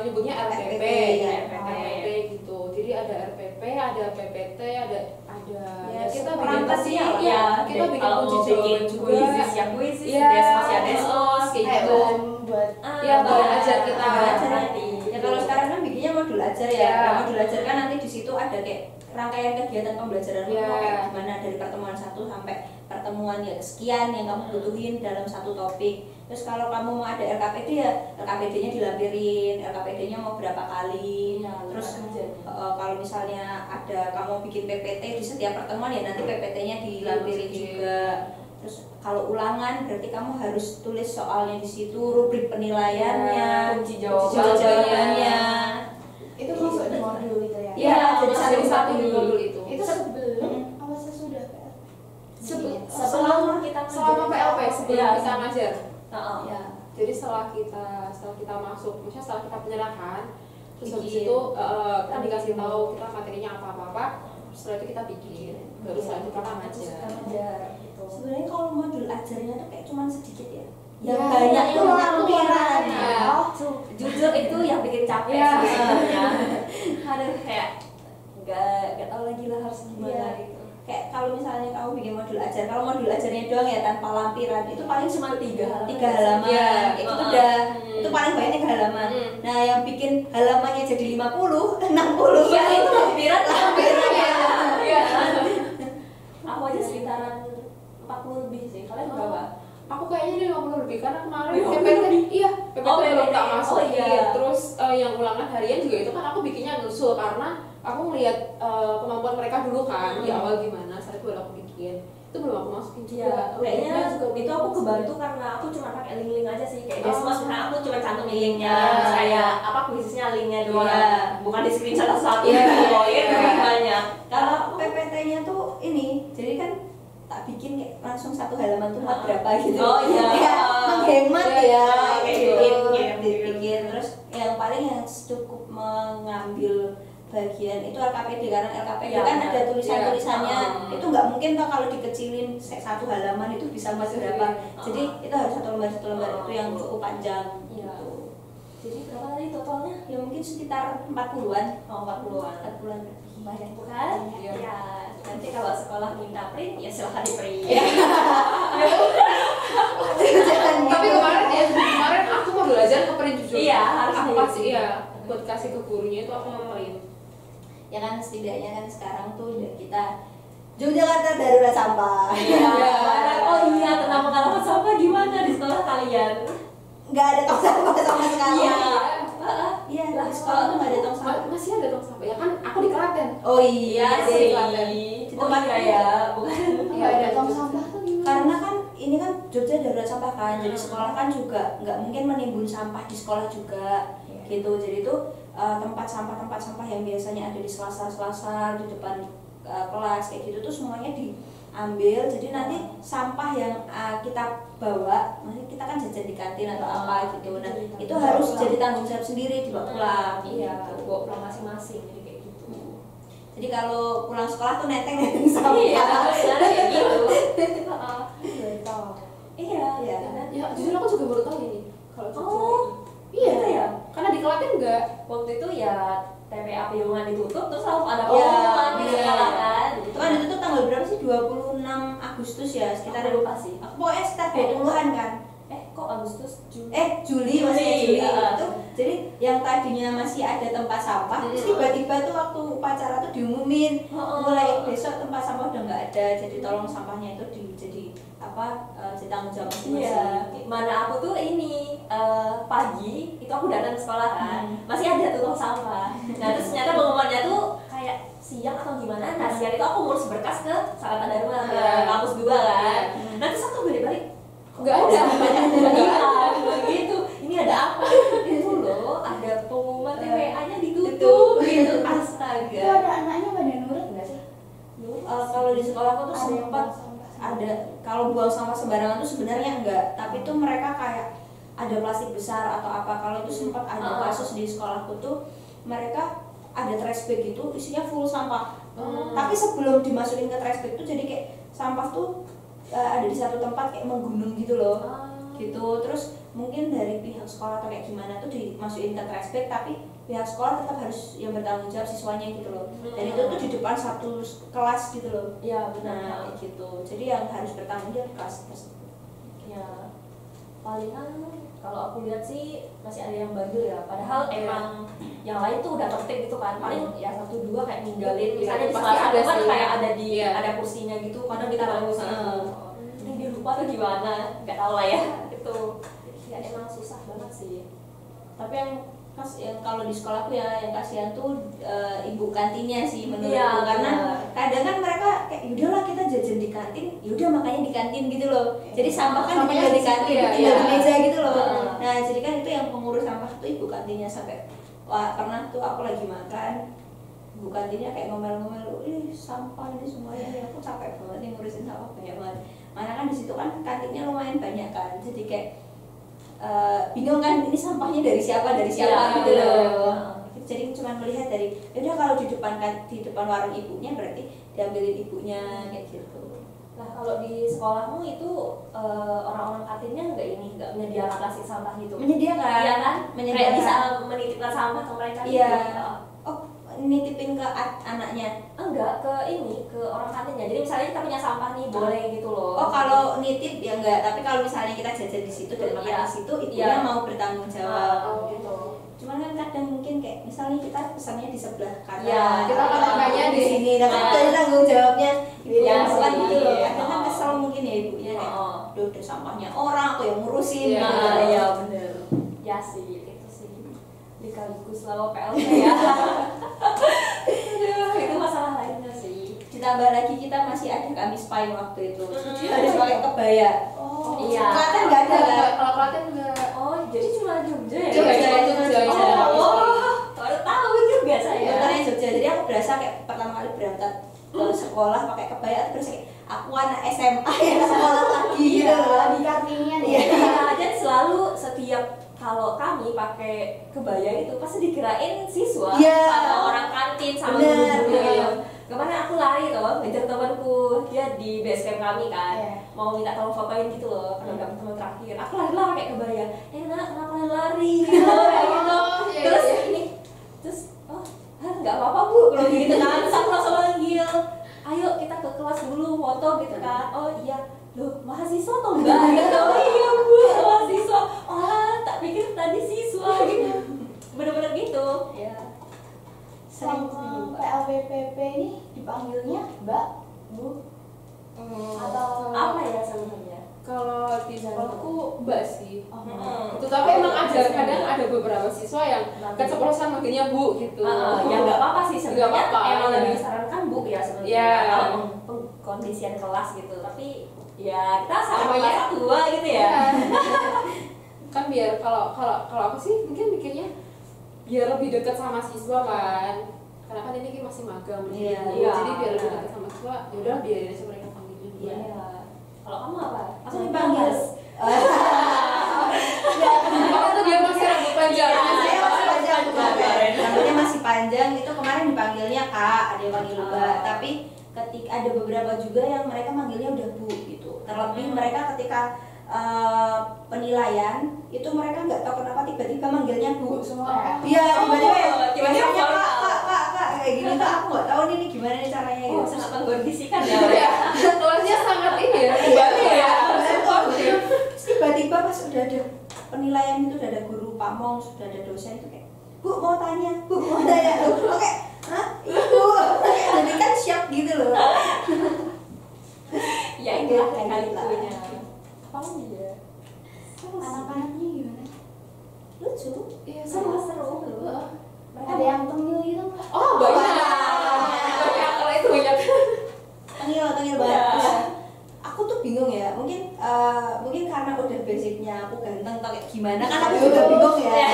A: nyebutnya RPP,
C: ya,
A: RPP gitu. Jadi ada RPP, ada PPT, ada
C: Ya,
A: kita bikin
C: perangkatnya lah.
A: ya, kita bikin
B: kalau
A: kunci
B: mau bikin
A: jawaban juga.
B: kuisis ya kuisis,
A: Iya,
B: desmos ya desmos, kayak
E: kayak
B: gitu.
E: bahan buat
A: Iya, bahan ajar kita.
C: Ajar
B: nanti.
C: Ya kalau sekarang kan bikinnya modul ajar ya.
A: Iya.
C: Nah, modul ajar kan nanti di situ ada kayak rangkaian kegiatan pembelajaran
A: Iya.
C: kayak gimana dari pertemuan 1 sampai pertemuan ya sekian yang kamu butuhin dalam 1 topik. Terus kalau kamu mau ada LKPD ya LKPD-nya dilampirin, LKPD-nya mau berapa kali.
B: Iya,
C: Terus
B: aja.
C: kalau misalnya ada kamu bikin PPT di setiap pertemuan ya nanti PPT-nya dilampirin
A: Oke.
C: juga. Terus kalau ulangan berarti kamu harus tulis soalnya di situ, rubrik penilaiannya,
B: Kunci
C: jawabannya.
E: itu masuk di modul itu ya.
C: Iya, jadi
A: jadi
C: satu
A: satu di
C: di
A: modul itu.
E: Itu sebelum apa sesudah PL?
B: Sebelum kita
A: Selama PLP sebelum
B: Iya,
A: kita ngajar.
B: Heeh.
C: Ya.
A: Jadi setelah kita masuk, maksudnya setelah kita penyerahan, terus habis
C: Bikin.
A: itu kita dikasih tahu kita materinya apa, setelah itu kita bikin, baru setelah itu kita ngajar.
B: Ngajar gitu.
C: Sebenarnya kalau modul ajarnya tuh kayak cuman sedikit ya.
E: Ya,
C: Yang banyak
E: itu
C: itu
E: lampiran.
C: lampiran.
E: Oh,
B: Jujur itu yang bikin capek
A: Iya.
B: sih sebenarnya. Aduh kayak nggak tahu lagi lah harus gimana
C: Iya.
B: gitu.
C: Kayak kalau misalnya kamu bikin modul ajar, kalau modul ajarnya doang ya tanpa lampiran itu paling cuma 3 halaman.
A: Iya.
C: Itu
B: Heeh.
C: udah itu paling banyak 3 halaman. Nah, yang bikin halamannya jadi 50, 60.
B: Iya itu lampiran
A: Iya.
B: Aku aja sekitaran 40 lebih sih. Kalian berapa?
A: Aku kayaknya dia 50 lebih karena kemarin
B: Oh,
A: PPT, iya PPT
B: Oh,
A: belum
B: PPT.
A: tak
B: Oh,
A: masukin,
B: iya.
A: terus yang ulangan harian juga itu kan aku bikinnya nyusul karena aku ngeliat kemampuan mereka dulu kan di awal gimana, saat itu baru aku bikin. Itu belum aku masukin juga.
B: Kayaknya itu aku kebantu karena aku cuma pakai link-link aja sih, kayak Desmos misalnya aku cuma cantumin linknya, kayak apa kuisnya linknya doang, bukan di screenshot satu-satu gitu, itu banyak.
C: Kalau PPT-nya tuh ini, jadi kan tak bikin kayak langsung satu halaman tuh muat berapa gitu.
B: Oh iya.
C: Kayak menghemat ya,
B: kayak
C: bikin. Terus yang paling yang cukup mengambil bagian itu LKPD, karena LKPD kan ada tulisan-tulisannya, itu nggak mungkin toh kalau dikecilin satu halaman itu bisa masih berapa. Jadi itu harus satu lembar itu yang cukup panjang. Gitu.
B: Jadi berapa tadi totalnya?
C: Ya mungkin sekitar 40-an.
B: 40-an.
C: Banyak
B: Bukan? Ya. Nanti kalau sekolah minta print, ya silahkan di print.
A: Tapi kemarin aku mau belajar ke print jujur.
B: Iya, harus
A: aku
B: di
A: kasih buat kasih ke gurunya itu aku mau print.
C: Ya kan setidaknya kan sekarang tuh kita Yogyakarta darurat sampah.
B: Oh iya, tentang pengalaman sampah gimana di sekolah kalian?
C: Nggak ada tong sampah sama sekali.
B: Iya,
C: Di sekolah tuh nggak ada tong sampah.
A: Masih ada tong sampah ya kan? Aku di Klaten.
C: Oh iya
B: sih.
C: Di tempat
B: ya, bukan?
E: Nggak ada tong sampah tuh gimana?
C: Karena kan ini kan Jogja darurat sampah kan, jadi sekolah kan juga nggak mungkin menimbun sampah di sekolah juga, gitu. Jadi itu tempat sampah yang biasanya ada di sela-sela di depan kelas kayak gitu tuh semuanya diambil. Jadi nanti sampah yang kita bawa, maksudnya kita kan jajan di kantin atau apa gitu, nah itu harus jadi tanggung jawab sendiri dibawa pulang.
B: Iya,
C: gitu.
B: bawa pulang masing-masing, jadi kayak gitu.
C: Jadi kalau pulang sekolah tuh neteng sampah.
B: Iya, benar kayak gitu.
C: Iya.
A: Ya jujur aku juga baru tahu ini. Kalau
B: Oh,
A: iya
B: gitu ya?
A: Karena di Klaten enggak.
B: Waktu itu ya TPA Piungan ditutup, terus langsung ada
C: Iya,
B: pengumuman di
C: iya.
B: sekolah kan.
C: Itu kan itu tuh tanggal berapa sih? 26 Agustus ya, sekitar
B: Aku lupa sih.
C: Aku pokoknya sekitar 20-an kan.
B: Kok Agustus, Juli?
C: Juli masih
B: Juli,
C: Juli
B: iya.
C: itu. Jadi yang tadinya masih ada tempat sampah, terus tiba-tiba tuh waktu upacara tuh diumumin mulai besok tempat sampah udah nggak ada. Jadi tolong sampahnya itu jadi jadi tanggung jawab masing-masing.
B: Iya, mana aku tuh ini pagi itu aku datang ke sekolah kan, masih ada tuh tong sampah. Nah terus ternyata pengumumannya tuh kayak siang atau gimana. Nah siang itu aku ngurus berkas ke Sangatta Dharma ke kampus 2 kan. Nah terus aku balik-balik
A: Enggak ada.
B: gitu. Ini ada apa? Itu loh, ada pengumuman TPA-nya ditutup gitu.
E: Itu
B: Astaga.
E: ada anaknya pada nurut nggak sih?
C: Kalau di sekolahku tuh
E: Ada yang
C: sempat
E: buang sampah.
C: ada, kalau buang sampah sembarangan tuh sebenarnya enggak, tapi tuh mereka kayak ada plastik besar atau apa. Kalau itu sempat ada kasus di sekolahku tuh mereka ada trash bag itu isinya full sampah. Tapi sebelum dimasukin ke trash bag tuh jadi kayak sampah tuh ada di satu tempat kayak menggunung gitu loh. Gitu. Terus mungkin dari pihak sekolah atau kayak gimana tuh dimasukin ke trash bag, tapi pihak sekolah tetap harus yang bertanggung jawab siswanya gitu loh. Dan itu tuh di depan satu kelas gitu loh.
B: Iya benar.
C: Nah, kayak gitu. Jadi yang harus bertanggung jawab kelas tersebut.
B: Ya palingan kalau aku lihat sih masih ada yang bandel ya. Padahal emang yang lain tuh udah tertib gitu kan. Paling ya 1-2 kayak ninggalin. Misalnya di
A: Pasti
B: salah satu
A: ada
B: kan
A: sih.
B: kayak ada di
A: Iya.
B: ada kursinya gitu. Kadang kita nggak kursi itu. Ini dia lupa tuh gimana? Nggak tahu lah ya. Itu ya emang susah banget sih.
C: Tapi yang kalau di sekolahku ya yang kasihan tuh ibu kantinnya sih menurutku.
B: Iya,
C: Karena
B: benar.
C: kadang kan mereka kayak yaudahlah kita jajan di kantin, yaudah makanya di kantin gitu loh. Jadi sampah kan
A: Sampahnya
C: ditinggal di
A: di situ
C: kantin,
A: ya,
C: ditinggal di
A: iya.
C: meja gitu loh.
B: Heeh.
C: Nah jadi kan itu yang pengurus sampah tuh ibu kantinnya sampai pernah tuh aku lagi makan, ibu kantinnya kayak ngomel-ngomel, sampah ini semuanya nih, aku capek banget nih ngurusin sampah banyak banget. Mana kan di situ kan kantinnya lumayan banyak kan, jadi kayak bingung kan ini sampahnya dari siapa
B: Iya,
C: gitu loh.
B: iya.
C: Jadi cuma melihat dari udah kalau di depan warung ibunya berarti diambilin ibunya kayak gitu.
B: Nah kalau di sekolahmu itu orang-orang kantinnya nggak menyediakan plastik sampah gitu?
C: Menyediakan.
B: Iya kan?
C: Menyediakan.
B: Kayak bisa menitipkan sampah ke mereka
C: Iya.
B: gitu.
C: Oh, nitipin ke anaknya.
B: Enggak, ke orang kantinnya. Jadi misalnya kita punya sampah nih, boleh gitu loh.
C: Oh, kalau nitip ya enggak, tapi kalau misalnya kita jajan di situ dan makan
B: Iya.
C: di situ, ibunya
B: Iya.
C: mau bertanggung jawab.
B: gitu.
C: Cuman kan kadang mungkin kayak misalnya kita pesannya di sebelah kanan,
B: Iya,
A: kita kan makanya
C: di sini, dan kan
B: Iya.
C: dari tanggung jawabnya ibu
B: Iya
C: yang pesan
B: sih.
C: gitu loh.
B: Iya.
C: Kadang kan kesel mungkin ya ibunya kayak, duh, udah sampahnya orang, aku yang ngurusin.
A: Iya.
C: gitu.
B: Iya bener. Ya sih, itu sih. Sekaligus selama PLP ya. Aduh, itu masalah lainnya sih.
C: Ditambah lagi kita masih ada Kamis Pahing waktu itu. Harus pakai kebaya.
E: Oh.
B: Iya.
C: Klaten nggak ada kan?
A: Kalau Klaten enggak.
B: Oh, jadi cuma Jogja ya?
A: Jogja.
B: Baru tahu juga saya.
C: Karena Jogja, jadi aku berasa kayak pertama kali berangkat ke sekolah pakai kebaya, terus kayak aku anak SMA yang sekolah lagi gitu loh.
E: Di Kartinian
C: Iya.
E: ya.
B: Dan selalu setiap kalau kami pakai kebaya itu pasti dikirain siswa
C: Iya.
B: sama orang kantin sama
C: Bener,
B: guru-guru
C: bener.
B: gitu. Kemarin aku lari loh, ngejar temanku, dia di base camp kami kan,
E: Iya.
B: mau minta tolong fotoin gitu loh, karena udah ketemu terakhir. Aku lari lah pakai kebaya, kenapa lari gitu, kayak gitu.
A: Iya,
B: Terus
A: iya.
B: ini, terus nggak apa-apa bu, kalau gitu kan. Terus aku langsung manggil, ayo kita ke kelas dulu foto gitu kan. Oh iya, loh mahasiswa toh mbak gitu. Oh iya bu, mahasiswa. Oh tak pikir tadi siswa gitu. Bener-bener gitu. Ya. Sering
E: Sama PLPPP ini dipanggilnya Mbak, Bu, atau
B: apa ya sebenarnya?
A: Kalau di sekolahku Mbak sih.
E: Oh.
A: Itu tapi emang ada kadang ada beberapa siswa yang keceplosan manggilnya Bu gitu.
B: Ya nggak apa-apa sih
A: Nggak
B: sebenarnya.
A: apa-apa,
B: Emang
A: ya.
B: lebih disarankan bu ya sebenarnya.
A: Iya.
B: Kalau pengkondisian kelas gitu. Tapi ya kita sama
A: Namanya-
B: kelas 2 gitu ya.
A: Iya. Kan biar kalau aku sih mungkin mikirnya biar lebih dekat sama siswa kan. Karena kan ini kan masih magang
C: Iya.
A: gitu.
B: Iya.
A: Jadi biar lebih dekat sama siswa, ya udah biarin aja mereka panggilnya.
B: Iya. Kalau kamu apa?
C: Aku dipanggil.
A: Apa tuh dia masih rambut panjang?
C: Iya, saya masih panjang
B: Kemarin.
C: kemarin. Rambutnya masih panjang, itu kemarin dipanggilnya Kak, ada yang panggil Mbak. Tapi ketika ada beberapa juga yang mereka manggilnya udah Bu gitu. Terlebih mereka ketika penilaian itu mereka nggak tahu kenapa tiba-tiba manggilnya Bu
E: semua ya.
C: Iya, tiba-tiba ya.
B: Oh, tiba-tiba
C: Biasanya
B: formal.
C: kak kayak gini tuh aku nggak tahu nih gimana nih caranya
B: Oh,
C: gitu.
B: sangat mengkondisikan ya.
A: Iya. Kelasnya sangat ini ya.
C: Iya,
A: Baru ya.
C: Terus tiba-tiba pas udah ada penilaian itu udah ada guru pamong, sudah ada dosen itu kayak Bu mau tanya, Bu mau tanya. Oke, hah? Itu jadi kan siap gitu loh.
B: Ya itulah
C: Kayak gitu lah.
B: kalikunya. Apa ya?
E: Anak-anaknya gimana?
B: Lucu.
A: Iya,
B: Seru.
E: Ada yang tengil gitu nggak?
A: Oh, banyak. Banyak kalau itu banyak.
C: Tengil banget.
B: Iya.
C: Aku tuh bingung ya, mungkin karena udah basicnya aku ganteng atau kayak gimana kan aku juga bingung ya.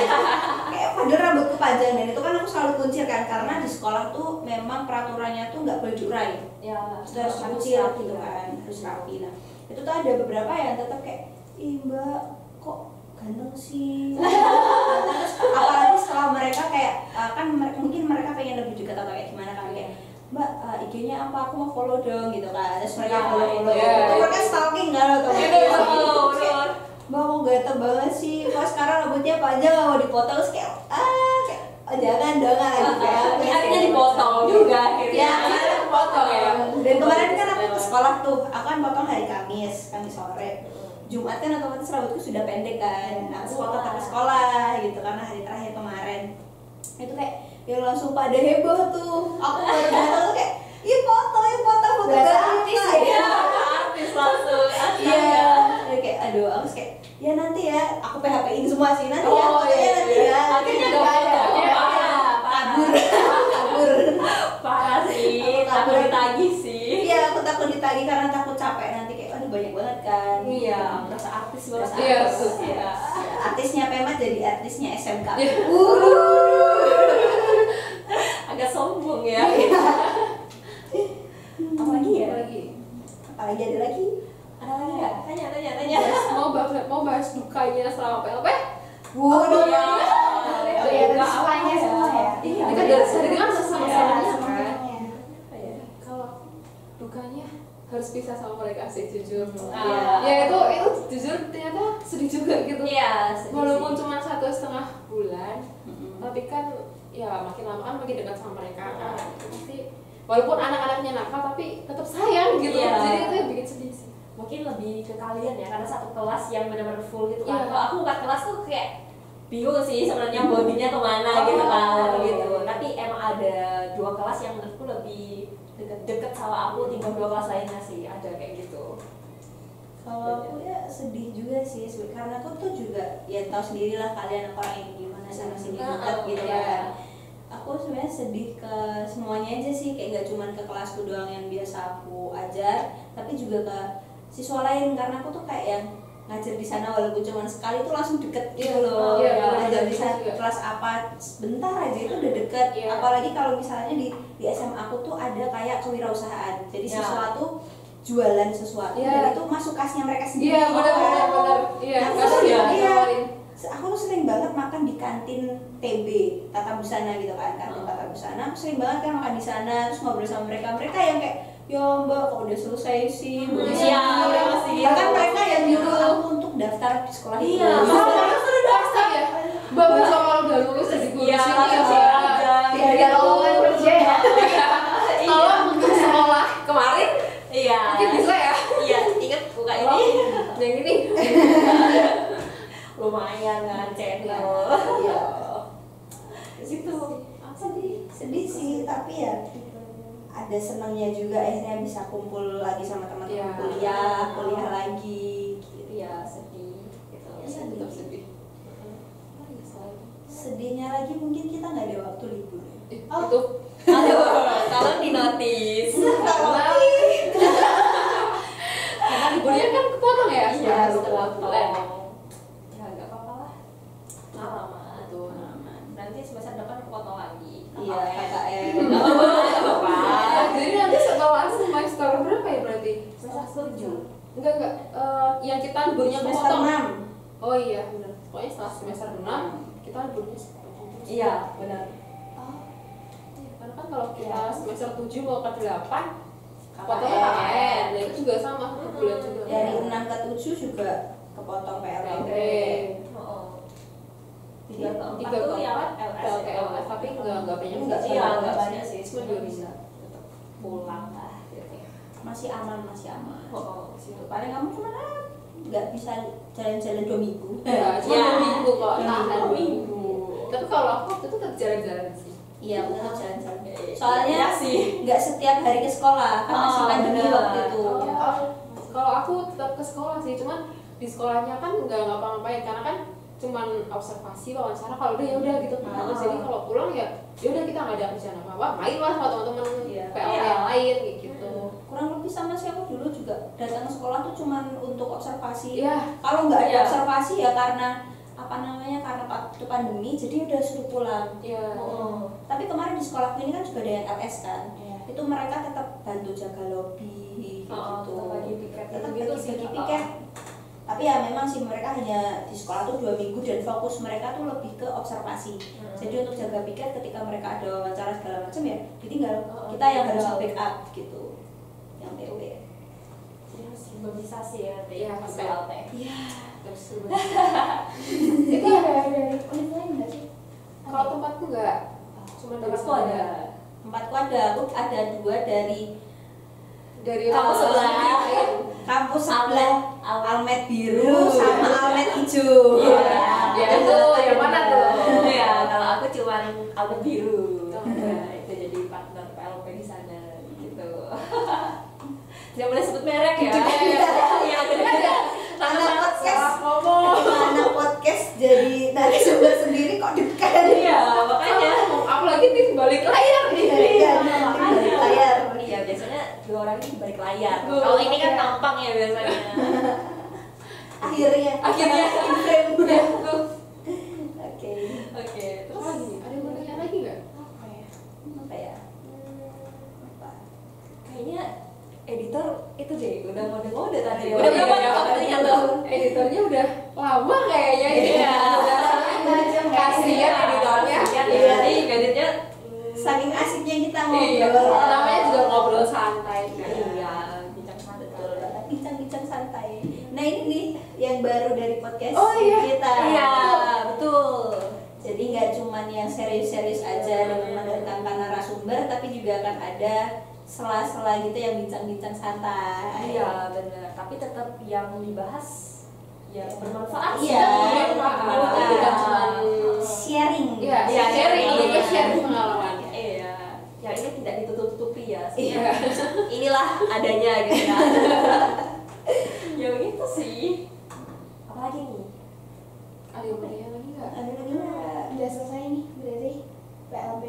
C: Kayak padahal rambutku panjang dan itu kan aku selalu kuncir kan karena di sekolah tuh memang peraturannya tuh nggak boleh diurai.
B: Ya,
C: Harus kuncir gitu kan, harus rapi. Nah itu tuh ada beberapa yang tetap kayak ih mbak kok ganteng sih. Terus apalagi setelah mereka kayak mungkin mereka pengen lebih dekat atau kayak gimana kan kayak mbak IG-nya apa aku mau follow dong gitu kan. Terus mereka
B: Iya,
C: follow
A: iya.
C: itu mereka stalking kan otomatis.
B: betul.
C: Mbak kok ganteng banget sih, kok sekarang rambutnya panjang nggak mau dipotong. Terus kayak kayak jangan
B: Akhirnya dipotong juga akhirnya.
C: Ya,
A: Potong ya.
C: dan kemarin kan aku ke sekolah tuh, aku kan potong hari Kamis sore. Jumat kan otomatis rambutku sudah pendek kan. Nah, aku potong ke sekolah gitu karena hari terakhir kemarin. Itu kayak yang langsung pada heboh tuh. Aku baru datang tuh kayak, "Ih, foto foto
E: Berasa
C: artis
B: Iya, artis langsung.
C: Iya, kayak aduh, aku kayak ya nanti ya, aku PHP-in semua sih nanti ya,
A: Oh,
C: fotonya
A: iya,
C: nanti
A: iya.
C: ya.
B: Akhirnya
C: Nggak
B: ada
C: ada.
B: fotonya.
C: Kabur, kabur.
B: Parah sih,
C: Aku
B: takut
C: kabur.
B: ditagih sih.
C: Iya, aku takut ditagih karena takut capek nanti kayak aduh banyak banget kan.
B: Iya, merasa artis banget.
A: Iya,
B: artis.
A: betul.
B: Iya.
C: Artisnya Pemat jadi artisnya SMK.
A: Iya.
B: Agak sombong ya. Apalagi ya?
A: Apalagi?
C: Apalagi ada lagi?
B: Ada lagi nggak? Tanya.
A: Mau bahas dukanya selama PLP?
C: Waduh.
B: Iya.
E: Oh iya, dari sukanya semua ya.
A: Iya, kan dari sehari kan sama
E: Iya,
A: senangnya
E: sama
A: kan.
E: senangnya.
A: Kalau dukanya harus pisah sama mereka sih jujur.
B: Ah.
A: Ya itu jujur ternyata sedih juga gitu.
B: Iya, sedih
A: Walaupun
B: sih.
A: cuma 1,5 bulan,
C: Mm-mm.
A: tapi kan ya makin lama kan makin dekat sama mereka kan. Pasti walaupun anak-anaknya nakal tapi tetap sayang gitu.
B: Iya.
A: Jadi itu yang bikin sedih sih.
B: Mungkin lebih ke kalian ya, karena satu kelas yang benar-benar full gitu kan.
A: Iya.
B: Kalau aku bukan kelas tuh kayak bingung sih sebenarnya bodinya kemana gitu kan gitu. Tapi emang ada dua kelas yang menurutku lebih deket sama aku timbang dua kelas lainnya sih, ada kayak gitu.
C: Kalau aku ya sedih juga sih, karena aku tuh juga ya tahu sendirilah kalian orang yang gimana sana sini dekat gitu
A: Iya.
C: kan. Aku sebenarnya sedih ke semuanya aja sih, kayak nggak cuman ke kelasku doang yang biasa aku ajar, tapi juga ke siswa lain, karena aku tuh kayak yang ngajar di sana walaupun cuma sekali tuh langsung deket gitu loh. Ngajar di sana kelas apa bentar aja itu udah deket. Apalagi kalau misalnya di SMA aku tuh ada kayak kewirausahaan, jadi siswa tuh jualan sesuatu dan itu masuk kasnya mereka sendiri.
A: Iya benar. Iya.
C: Aku tuh sering banget makan di kantin TB Tata Busana gitu kan, kantin Tata Busana. Aku sering banget kan makan di sana, terus ngobrol sama mereka yang kayak, ya mbak kok udah selesai sih, bahkan mereka yang nyuruh aku untuk daftar di sekolah itu.
A: Mereka sudah daftar ya. Mbak kalau udah lulus jadi guru sini
E: Tidak ada lowongan kerja ya.
A: Kalau untuk sekolah kemarin mungkin bisa ya.
B: Iya, ingat buka ini.
A: Yang ini.
B: Lumayan kan channel.
C: Iya.
B: Gitu.
C: Sedih sih, tapi ya ada senangnya juga, akhirnya bisa kumpul lagi sama teman-teman kuliah lagi gitu.
B: Iya, sedih gitu.
A: Tetap sedih.
C: Sedihnya lagi mungkin kita nggak ada waktu libur.
A: Itu
B: Kalau di notis.
A: karena liburnya kan kepotong ya.
B: Iya,
A: setelah bulan.
B: Ya nggak apa-apa lah. Aman.
A: Tuh.
B: Nanti semester depan kepotong lagi.
C: Iya, KKN.
B: Nggak apa-apa.
A: Jadi nanti setelah semester berapa ya berarti?
B: Semester 7.
A: Enggak. Yang kita liburnya
C: Semester
A: kepotong.
C: 6.
A: Oh iya benar. Pokoknya setelah semester 6 kita liburnya sepotong.
B: Iya, benar.
A: Karena kan kalau kita semester 7 mau ke 8 potongnya KKN. Nah itu juga sama, bulan juga.
C: Dari 6 ke 7 juga kepotong PLP.
B: Tiga ke
A: Tiga
B: empat
A: ke
B: tuh yang
A: empat LS, tapi nggak banyak.
B: Iya, nggak banyak sih.
A: Cuma juga bisa.
B: Tetap pulang lah gitu.
C: Masih aman.
B: Situ.
C: Paling kamu cuma nggak bisa jalan-jalan 2 minggu.
A: Ya, cuma 2 minggu kok.
B: Tahan
A: Tahan
B: 2 minggu.
A: Tapi kalau aku waktu itu tetap jalan-jalan sih.
C: Iya, tetap jalan-jalan.
B: Iya
C: Soalnya
B: sih.
C: nggak setiap hari ke sekolah, kan masih pandemi
B: benar.
C: waktu itu.
A: Kalau aku tetap ke sekolah sih, cuman di sekolahnya kan nggak ngapa-ngapain karena kan cuman observasi wawancara. Kalau udah ya udah gitu kan. Terus jadi kalau pulang ya udah kita nggak ada kerjaan apa-apa, main lah sama teman-teman PL yang lain kayak gitu.
C: Kurang lebih sama sih, aku dulu juga datang ke sekolah tuh cuman untuk observasi.
A: Iya.
C: Kalau nggak ada observasi ya karena karena waktu pandemi, jadi udah suruh pulang.
A: Iya.
C: Tapi kemarin di sekolahku ini kan juga ada yang LS kan. Itu mereka tetap bantu jaga lobby kayak gitu.
B: Tetap bagi piket
C: Tetap
B: gitu
C: bagi
B: sih.
C: piket. Tapi ya memang sih mereka hanya di sekolah tuh 2 minggu dan fokus mereka tuh lebih ke observasi. Jadi untuk jaga piket ketika mereka ada wawancara segala macam ya ditinggal. Kita yang harus backup gitu. Yang PW.
B: Jadi harus improvisasi ya nanti.
A: Iya,
B: pas
A: betul.
B: PLT.
C: Iya.
A: Terus
E: Itu ada dari univ lain nggak sih?
A: kalau tempatku nggak, cuma dari
B: Tempatku ada.
C: Tempatku ada, aku ada 2 dari
A: kampus sebelah.
C: kampus sebelah Almet biru sama Almet hijau.
A: Ya itu yang mana tuh?
B: Ya, kalau aku cuman album biru.
A: Oh.
B: Nah, itu jadi partner PLP di sana gitu. Jangan boleh sebut merek ya. Iya, benar.
C: Anak podcast,
A: Ngomong.
C: anak podcast jadi narasumber sendiri kok dekat.
B: Iya, makanya.
A: Apalagi di balik layar nih.
C: Iya, nanti balik layar.
B: Iya, biasanya 2 orang ini di balik layar.
A: Tuh.
B: Kalau ini kan tampang ya biasanya.
C: Akhirnya
A: In frame. Tuh.
C: Oke.
B: Oke, terus
A: Apa lagi? Ada yang mau nanya lagi nggak?
E: Apa ya?
C: Apa ya? Apa?
B: kayaknya editor itu deh udah mode-mode tadi.
A: Oh,
B: Udah
A: iya,
B: berapa
A: iya,
B: waktunya
A: iya.
B: tuh?
A: Editornya udah lama kayaknya ini.
B: Iya.
A: Kasihan editornya.
B: Iya, editnya
C: Saking asiknya kita
A: Iya.
C: ngobrol.
A: Namanya juga ngobrol santai. Kan?
B: iya, bincang santai.
C: Betul banget, bincang-bincang santai. Nah ini nih yang baru dari podcast
A: Oh, iya.
C: kita.
B: Iya, betul.
C: Jadi nggak cuman yang serius-serius aja dengan mendatangkan narasumber, tapi juga akan ada sela-sela gitu yang bincang-bincang santai.
B: Iya, benar. Tapi tetap yang dibahas ya bermanfaat.
C: Iya,
A: bermanfaat. Bukan cuman
C: sharing.
A: Iya,
B: Iya,
A: sharing.
B: sharing.
A: Iya, sharing pengalaman.
B: Iya. Ya ini tidak ditutup-tutupi ya.
A: Iya.
B: Inilah adanya gitu kan. Ya begitu sih. Apalagi nih?
A: Ada yang mau nanya lagi nggak?
C: Ada lagi nggak?
E: udah selesai nih berarti PLP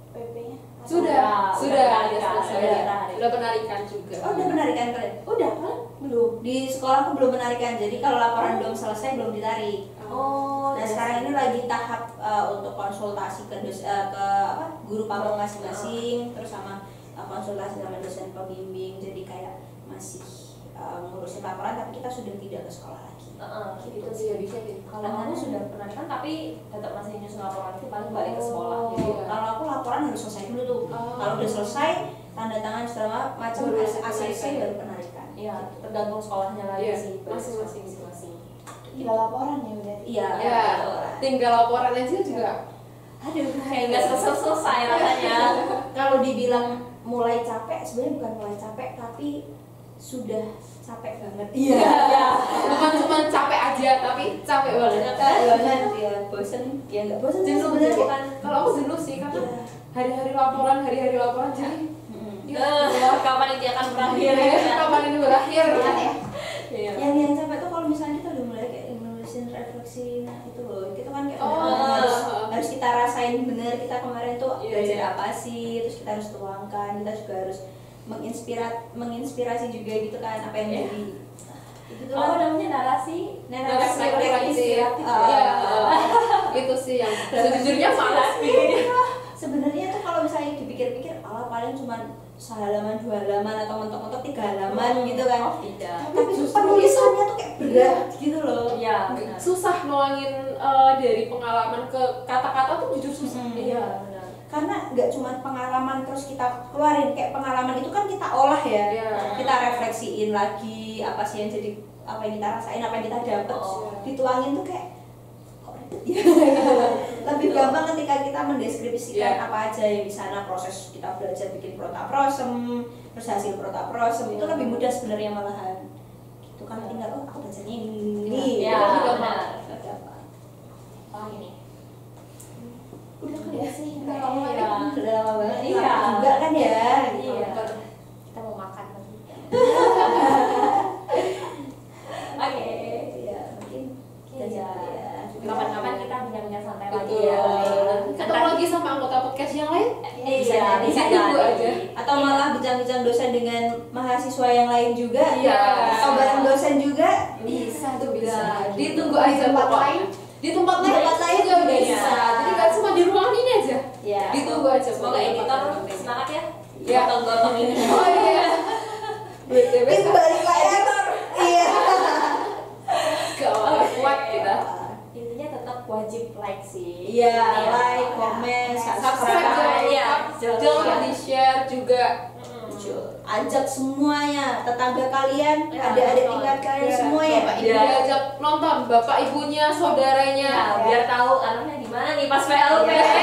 E: PP-nya.
A: Sudah
C: penarikan.
A: selesai. Udah penarikan juga.
B: Oh, udah penarikan kalian? Udah kan? Belum. Di sekolahku belum penarikan. Jadi kalau laporan belum selesai belum ditarik.
C: Oh,
B: Nah, sekarang ini lagi tahap untuk konsultasi ke guru pabong masing-masing, terus sama konsultasi sama dosen pembimbing. Jadi kayak masih ngurusin laporan, tapi kita sudah tidak ke sekolah lagi.
A: Gitu sih bisa gitu.
C: Kalau kamu sudah penarikan tapi tetap masih nyusun laporan itu paling balik ke sekolah. Jadi
B: Kalau aku laporan harus selesai dulu tuh. Kalau udah selesai, tanda tangan segala macam
A: Baru
B: ACC
A: penarikan.
B: baru penarikan.
C: ya tergantung sekolahnya lagi
A: Iya,
C: sih.
A: masing-masing.
E: Tinggal laporan ya berarti.
B: Iya.
A: Ya, tinggal laporan aja juga.
B: Aduh,
C: Kayak nggak selesai rasanya.
B: Kalau dibilang mulai capek, sebenarnya bukan mulai capek, tapi sudah capek banget.
A: Iya. Bukan cuma capek aja, tapi capek banget.
B: Capek banget ya, bosen. Ya nggak bosen sih
A: Jenuh
B: sebenarnya.
A: bukan. Kalau aku jenuh sih karena
B: Iya.
A: hari-hari laporan jadi.
C: Kapan ini akan berakhir
A: Iya,
C: ya?
A: kapan ini berakhir?
C: Iya.
B: Yang capek tuh kalau misalnya kita udah mulai kayak nulisin refleksi, nah itu loh, kita kan kayak
A: Oh.
B: harus kita rasain bener kita kemarin tuh
A: Iya,
B: belajar
A: iya.
B: apa sih, terus kita harus tuangkan, kita juga harus menginspirasi juga gitu kan apa yang
C: Iya.
B: jadi itu tuh
C: Oh, namanya narasi.
B: narasi
A: Refleksi.
B: inspiratif.
A: Iya, itu sih yang sejujurnya malas bikin.
B: Sebenarnya tuh kalau misalnya dipikir-pikir paling cuma sehalaman 2 halaman atau mentok-mentok 3 halaman gitu kan.
C: Oh, tidak.
B: Tapi penulisannya tuh kayak berat gitu loh.
C: Iya, benar.
A: Susah nuangin dari pengalaman ke kata-kata tuh jujur susah.
C: Iya, benar.
B: Karena nggak cuma pengalaman terus kita keluarin, kayak pengalaman itu kan kita olah ya.
A: Iya.
B: Kita refleksiin lagi apa sih yang jadi, apa yang kita rasain, apa yang kita dapat,
C: Oh.
B: dituangin tuh kayak kok ribet ya. Lebih gampang ketika kita mendeskripsikan
A: Iya.
B: apa aja yang di sana, proses kita belajar bikin protaprosem, terus hasil protaprosem itu lebih mudah sebenarnya malahan. Gitu kan tinggal aku belajarnya ini.
C: Iya,
A: Itu juga
C: benar.
B: Gampang.
C: Oh, ini.
E: Udah kali ya sih.
B: Udah
C: Iya.
B: lama banget.
C: Iya.
B: Lapar juga kan ya. gitu.
C: Iya. Kita mau makan nanti. Oke.
B: Ya, mungkin kita
C: Iya.
B: coba ya.
C: Kapan-kapan kita bincang-bincang santai lagi
A: Betul.
C: ya.
A: Ketemu lagi sama anggota podcast yang lain.
C: Iya, bisa
A: Tunggu
C: jadi.
A: aja.
B: Atau malah bincang-bincang dosen dengan mahasiswa yang lain juga.
A: Iya.
B: Atau bareng dosen juga.
A: Bisa tuh
B: Bisa.
A: Ditunggu aja
E: tempat
A: pokoknya.
E: lain.
A: Di tempat
B: Di
A: lain
B: tempat lain
A: juga
B: juga
A: bisa.
B: bisa.
A: Jadi nggak cuma di ruangan ini aja.
B: Ya.
A: Ditunggu aja.
C: Semoga
A: pokoknya
C: editor
A: konten-kontennya.
C: semangat ya.
A: Iya.
C: Gotong-gotong ini.
A: Oh iya. BTW
B: Itu balik layar. Iya.
A: gak kuat kita.
C: Intinya tetap wajib like sih.
B: Iya, like, komen,
A: Subscribe
B: subscribe.
C: Iya.
A: jangan lupa di share juga.
B: Ajak semuanya, tetangga kalian,
C: Ya,
B: adik-adik
C: betul.
B: tingkat kalian
A: Ya,
B: semua ya.
A: Bapak ibu diajak nonton, bapak ibunya, saudaranya.
C: Ya, biar tahu anaknya di mana nih pas PLP.
B: Iya.